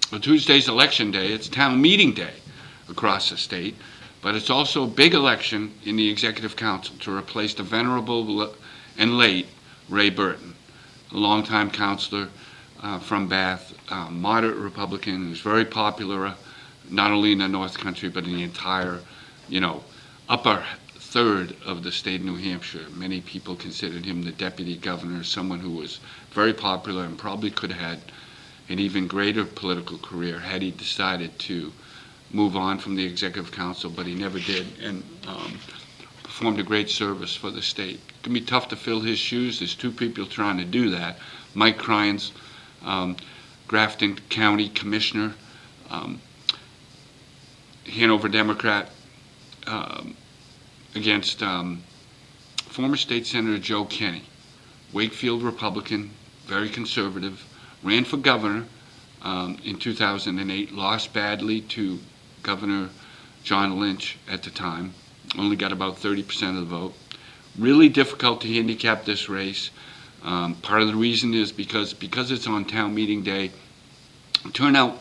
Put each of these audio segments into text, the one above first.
Well, Tuesday's election day. It's town meeting day across the state, but it's also a big election in the Executive Council to replace the venerable and late Ray Burton, a longtime counselor from Bath, moderate Republican who's very popular not only in the North Country but in the entire, upper third of the state of New Hampshire. Many people considered him the deputy governor, someone who was very popular and probably could have had an even greater political career had he decided to move on from the Executive Council, but he never did, and performed a great service for the state. It can be tough to fill his shoes. There's two people trying to do that. Mike Cryans, Grafton County Commissioner, Hanover Democrat, against former State Senator Joe Kenny, Wakefield Republican, very conservative, ran for governor in 2008, lost badly to Governor John Lynch at the time, only got about 30% of the vote. Really difficult to handicap this race. Part of the reason is because it's on town meeting day, turnout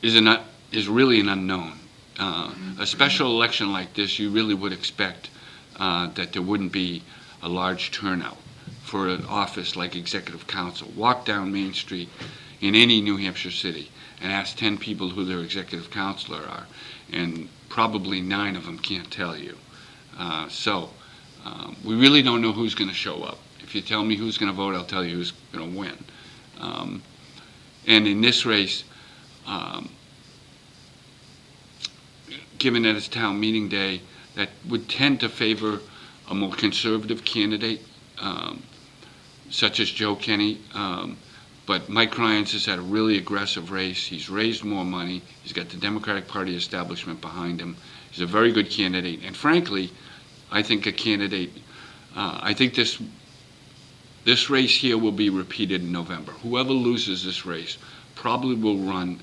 is really an unknown. A special election like this, you really would expect that there wouldn't be a large turnout for an office like Executive Council. Walk down Main Street in any New Hampshire city and ask 10 people who their executive counselor are, and probably 9 of them can't tell you. So we really don't know who's going to show up. If you tell me who's going to vote, I'll tell you who's going to win. And in this race, given that it's town meeting day, that would tend to favor a more conservative candidate, such as Joe Kenny. But Mike Cryans has had a really aggressive race. He's raised more money. He's got the Democratic Party establishment behind him. He's a very good candidate. And frankly, I think I think this race here will be repeated in November. Whoever loses this race probably will run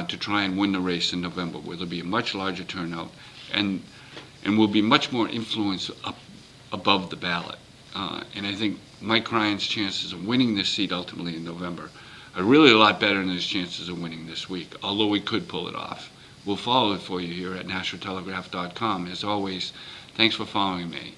to try and win the race in November, where there'll be a much larger turnout and will be much more influence up above the ballot. And I think Mike Ryan's chances of winning this seat ultimately in November are really a lot better than his chances of winning this week, although we could pull it off. We'll follow it for you here at NationalTelegraph.com. As always, thanks for following me.